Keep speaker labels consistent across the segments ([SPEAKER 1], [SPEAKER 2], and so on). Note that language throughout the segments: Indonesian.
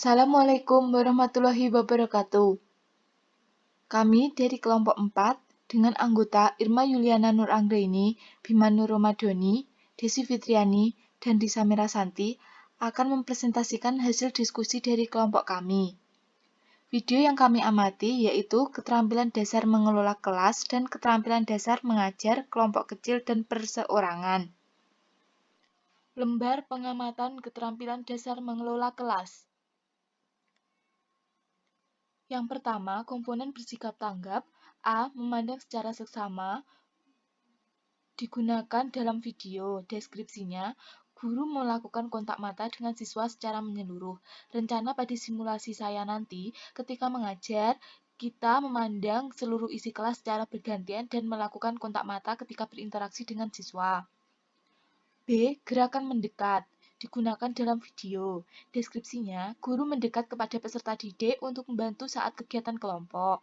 [SPEAKER 1] Assalamualaikum warahmatullahi wabarakatuh. Kami dari kelompok 4 dengan anggota Irma Yuliana Nur Anggraini, Bima Nur Romadhoni, Desi Fitriani, dan Disa Mirasanti akan mempresentasikan hasil diskusi dari kelompok kami. Video yang kami amati yaitu keterampilan dasar mengelola kelas dan keterampilan dasar mengajar kelompok kecil dan perseorangan. Lembar pengamatan keterampilan dasar mengelola kelas. Yang pertama, komponen bersikap tanggap. A. Memandang secara seksama. Digunakan dalam video. Deskripsinya, guru melakukan kontak mata dengan siswa secara menyeluruh. Rencana pada simulasi saya nanti, ketika mengajar, kita memandang seluruh isi kelas secara bergantian dan melakukan kontak mata ketika berinteraksi dengan siswa. B. Gerakan mendekat. Digunakan dalam video. Deskripsinya, guru mendekat kepada peserta didik untuk membantu saat kegiatan kelompok.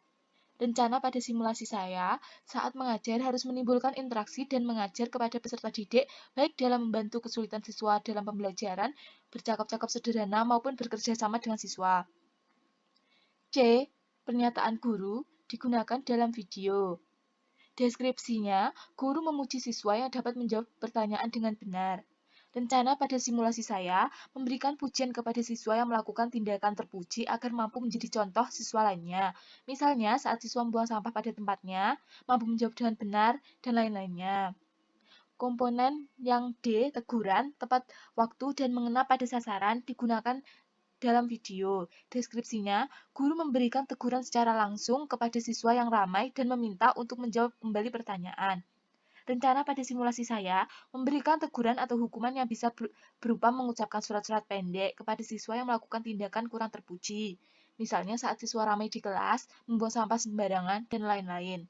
[SPEAKER 1] Rencana pada simulasi saya, saat mengajar harus menimbulkan interaksi dan mengajar kepada peserta didik, baik dalam membantu kesulitan siswa dalam pembelajaran, bercakap-cakap sederhana, maupun bekerja sama dengan siswa. C. Pernyataan guru digunakan dalam video. Deskripsinya, guru memuji siswa yang dapat menjawab pertanyaan dengan benar. Rencana pada simulasi saya memberikan pujian kepada siswa yang melakukan tindakan terpuji agar mampu menjadi contoh siswa lainnya. Misalnya saat siswa membuang sampah pada tempatnya, mampu menjawab dengan benar, dan lain-lainnya. Komponen yang D, teguran, tepat waktu dan mengena pada sasaran digunakan dalam video. Deskripsinya, guru memberikan teguran secara langsung kepada siswa yang ramai dan meminta untuk menjawab kembali pertanyaan. Rencana pada simulasi saya memberikan teguran atau hukuman yang bisa berupa mengucapkan surat-surat pendek kepada siswa yang melakukan tindakan kurang terpuji. Misalnya saat siswa ramai di kelas, membuang sampah sembarangan, dan lain-lain.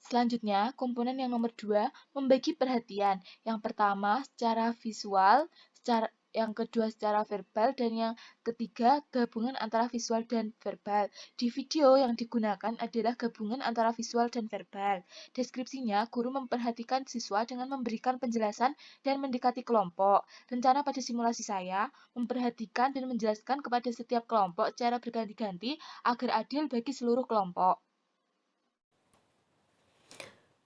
[SPEAKER 1] Selanjutnya, komponen yang nomor 2, membagi perhatian. Yang pertama, secara visual, yang kedua secara verbal, dan yang ketiga gabungan antara visual dan verbal. Di video yang digunakan adalah gabungan antara visual dan verbal. Deskripsinya, guru memperhatikan siswa dengan memberikan penjelasan dan mendekati kelompok. Rencana pada simulasi saya, memperhatikan dan menjelaskan kepada setiap kelompok secara berganti-ganti agar adil bagi seluruh kelompok.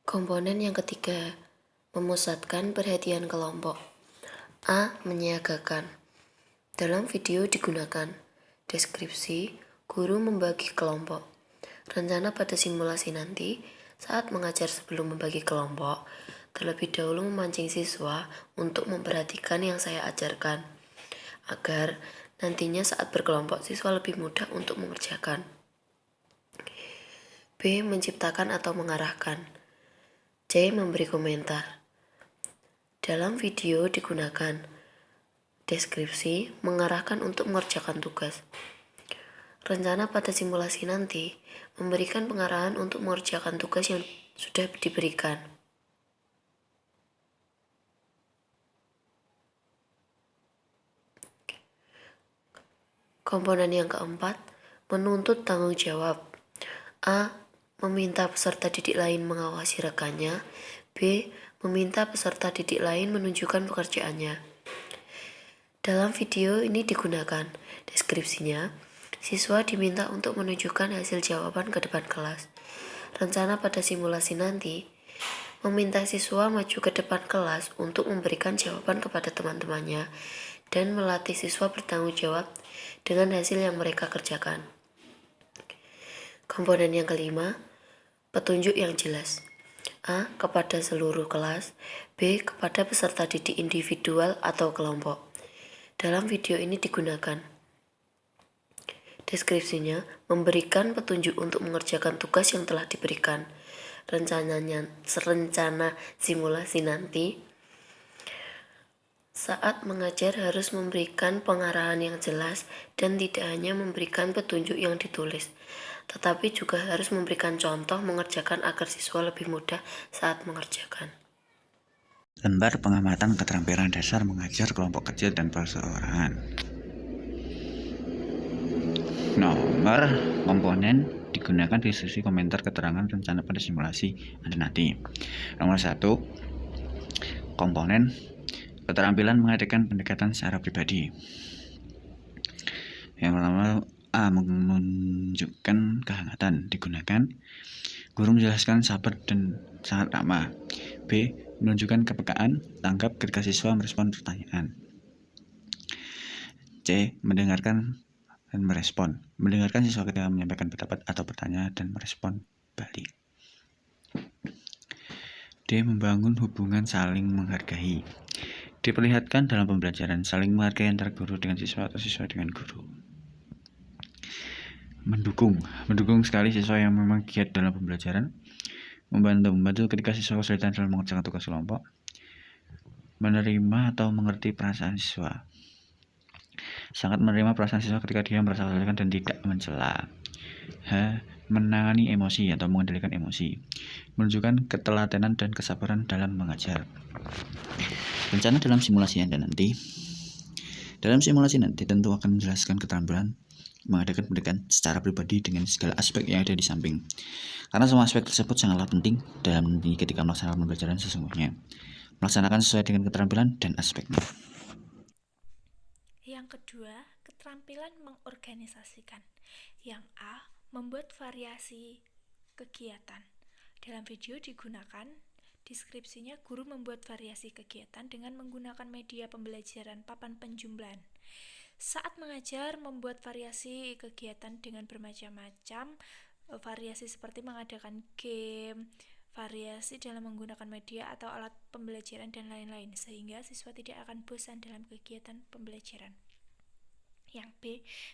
[SPEAKER 2] Komponen yang ketiga, memusatkan perhatian kelompok. A. Menyiagakan. Dalam video digunakan. Deskripsi, guru membagi kelompok. Rencana pada simulasi nanti, saat mengajar sebelum membagi kelompok, terlebih dahulu memancing siswa untuk memperhatikan yang saya ajarkan, agar nantinya saat berkelompok siswa lebih mudah untuk mengerjakan. B. Menciptakan atau mengarahkan. C. Memberi komentar. Dalam video digunakan. Deskripsi, mengarahkan untuk mengerjakan tugas. Rencana pada simulasi nanti, memberikan pengarahan untuk mengerjakan tugas yang sudah diberikan. Komponen yang keempat, menuntut tanggung jawab. A. Meminta peserta didik lain mengawasi rekannya. B. Meminta peserta didik lain menunjukkan pekerjaannya. Dalam video ini digunakan. Deskripsinya, siswa diminta untuk menunjukkan hasil jawaban ke depan kelas. Rencana pada simulasi nanti, meminta siswa maju ke depan kelas untuk memberikan jawaban kepada teman-temannya dan melatih siswa bertanggung jawab dengan hasil yang mereka kerjakan. Komponen yang kelima, petunjuk yang jelas. A. Kepada seluruh kelas. B. Kepada peserta didik individual atau kelompok. Dalam video ini digunakan. Deskripsinya, memberikan petunjuk untuk mengerjakan tugas yang telah diberikan. Rencana simulasi nanti, saat mengajar harus memberikan pengarahan yang jelas dan tidak hanya memberikan petunjuk yang ditulis, tetapi juga harus memberikan contoh mengerjakan agar siswa lebih mudah saat mengerjakan.
[SPEAKER 3] Lembar pengamatan keterampilan dasar mengajar kelompok kecil dan perseorangan. Nomor komponen digunakan diskusi komentar keterangan rencana pada simulasi ada nanti. Nomor 1, komponen Keterampilan mengadakan pendekatan secara pribadi. Yang pertama, A. Menunjukkan kehangatan. Digunakan. Guru menjelaskan sabar dan sangat ramah. B. Menunjukkan kepekaan, tanggap ketika siswa merespon pertanyaan. C. Mendengarkan dan merespon. Mendengarkan siswa ketika menyampaikan pendapat atau pertanyaan dan merespon balik. D. Membangun hubungan saling menghargai. Diperlihatkan dalam pembelajaran saling menghargai antara guru dengan siswa atau siswa dengan guru. Mendukung sekali siswa yang memang giat dalam pembelajaran. Membantu ketika siswa kesulitan dalam mengerjakan tugas kelompok. Menerima atau mengerti perasaan siswa. Sangat menerima perasaan siswa ketika dia merasa kesulitan dan tidak mencela. H. Menangani emosi atau mengendalikan emosi. Menunjukkan ketelatenan dan kesabaran dalam mengajar. Rencana dalam simulasi nanti. Dalam simulasi nanti tentu akan menjelaskan keterampilan mengadakan pendekatan secara pribadi dengan segala aspek yang ada di samping. Karena semua aspek tersebut sangatlah penting dalam ketika melaksanakan pembelajaran sesungguhnya. Melaksanakan sesuai dengan keterampilan dan aspeknya.
[SPEAKER 4] Yang kedua, keterampilan mengorganisasikan. Yang A, membuat variasi kegiatan. Dalam video digunakan deskripsinya guru membuat variasi kegiatan dengan menggunakan media pembelajaran papan penjumlahan. Saat mengajar, membuat variasi kegiatan dengan bermacam-macam, variasi seperti mengadakan game, variasi dalam menggunakan media atau alat pembelajaran dan lain-lain, sehingga siswa tidak akan bosan dalam kegiatan pembelajaran. Yang B,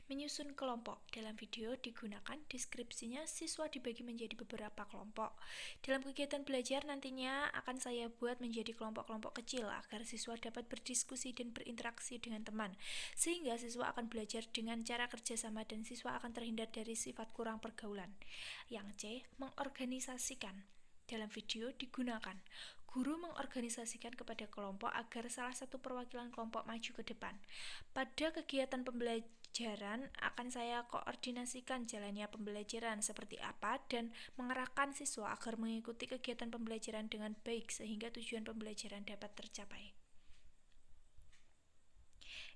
[SPEAKER 4] menyusun kelompok. Dalam video digunakan deskripsinya siswa dibagi menjadi beberapa kelompok. Dalam kegiatan belajar nantinya akan saya buat menjadi kelompok-kelompok kecil agar siswa dapat berdiskusi dan berinteraksi dengan teman, sehingga siswa akan belajar dengan cara kerjasama dan siswa akan terhindar dari sifat kurang pergaulan. Yang C, mengorganisasikan. Dalam video digunakan guru mengorganisasikan kepada kelompok agar salah satu perwakilan kelompok maju ke depan. Pada kegiatan pembelajaran akan saya koordinasikan jalannya pembelajaran seperti apa dan mengarahkan siswa agar mengikuti kegiatan pembelajaran dengan baik sehingga tujuan pembelajaran dapat tercapai.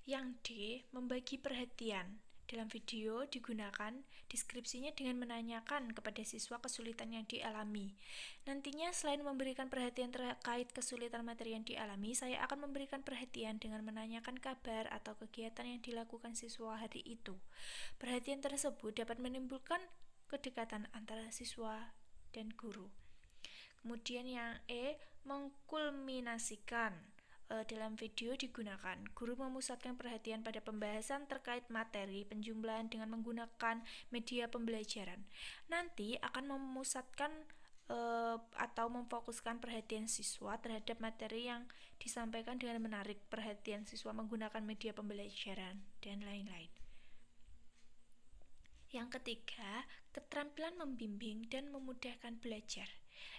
[SPEAKER 4] Yang D, membagi perhatian. Dalam video digunakan deskripsinya dengan menanyakan kepada siswa kesulitan yang dialami. Nantinya selain memberikan perhatian terkait kesulitan materi yang dialami, saya akan memberikan perhatian dengan menanyakan kabar atau kegiatan yang dilakukan siswa hari itu. Perhatian tersebut dapat menimbulkan kedekatan antara siswa dan guru. Kemudian yang E, mengkulminasikan. Dalam video digunakan guru memusatkan perhatian pada pembahasan terkait materi penjumlahan dengan menggunakan media pembelajaran. Nanti akan memusatkan atau memfokuskan perhatian siswa terhadap materi yang disampaikan dengan menarik perhatian siswa menggunakan media pembelajaran dan lain-lain. Yang ketiga, keterampilan membimbing dan memudahkan belajar.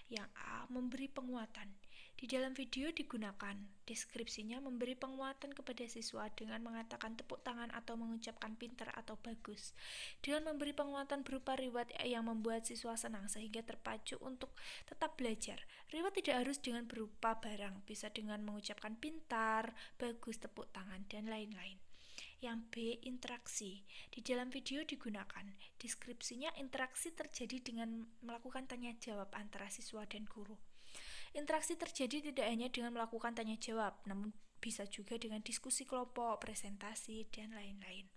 [SPEAKER 4] Yang A, memberi penguatan. Di dalam video digunakan deskripsinya memberi penguatan kepada siswa dengan mengatakan tepuk tangan atau mengucapkan pintar atau bagus. Dengan memberi penguatan berupa reward yang membuat siswa senang sehingga terpacu untuk tetap belajar. Reward tidak harus dengan berupa barang, bisa dengan mengucapkan pintar, bagus, tepuk tangan, dan lain-lain. Yang B, interaksi. Di dalam video digunakan deskripsinya interaksi terjadi dengan melakukan tanya jawab antara siswa dan guru. Interaksi terjadi tidak hanya dengan melakukan tanya jawab, namun bisa juga dengan diskusi kelompok, presentasi, dan lain-lain.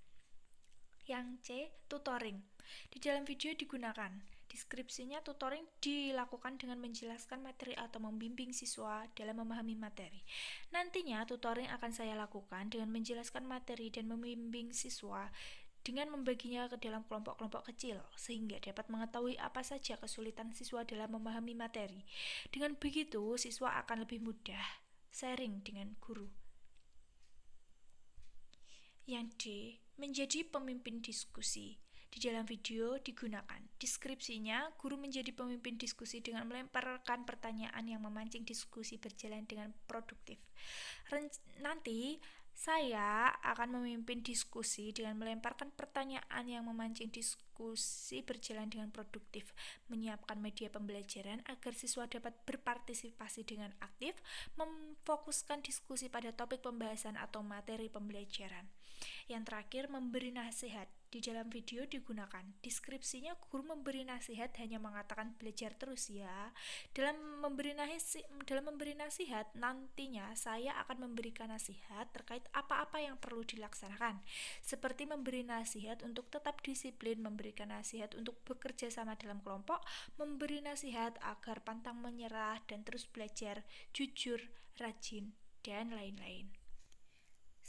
[SPEAKER 4] Yang C, tutoring. Di dalam video digunakan deskripsinya tutoring dilakukan dengan menjelaskan materi atau membimbing siswa dalam memahami materi. Nantinya tutoring akan saya lakukan dengan menjelaskan materi dan membimbing siswa dengan membaginya ke dalam kelompok-kelompok kecil sehingga dapat mengetahui apa saja kesulitan siswa dalam memahami materi. Dengan begitu, siswa akan lebih mudah sharing dengan guru. Yang D, menjadi pemimpin diskusi. Di dalam video digunakan deskripsinya guru menjadi pemimpin diskusi dengan melemparkan pertanyaan yang memancing diskusi berjalan dengan produktif. Nanti Saya akan memimpin diskusi dengan melemparkan pertanyaan yang memancing diskusi berjalan dengan produktif, menyiapkan media pembelajaran agar siswa dapat berpartisipasi dengan aktif, memfokuskan diskusi pada topik pembahasan atau materi pembelajaran. Yang terakhir, memberi nasihat. Di dalam video digunakan deskripsinya guru memberi nasihat hanya mengatakan belajar terus ya. Dalam memberi nasihat nantinya saya akan memberikan nasihat terkait apa-apa yang perlu dilaksanakan, seperti memberi nasihat untuk tetap disiplin, memberikan nasihat untuk bekerja sama dalam kelompok, memberi nasihat agar pantang menyerah dan terus belajar, jujur, rajin, dan lain-lain.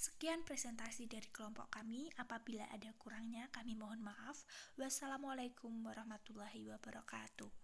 [SPEAKER 4] Sekian presentasi dari kelompok kami. Apabila ada kurangnya, kami mohon maaf. Wassalamualaikum warahmatullahi wabarakatuh.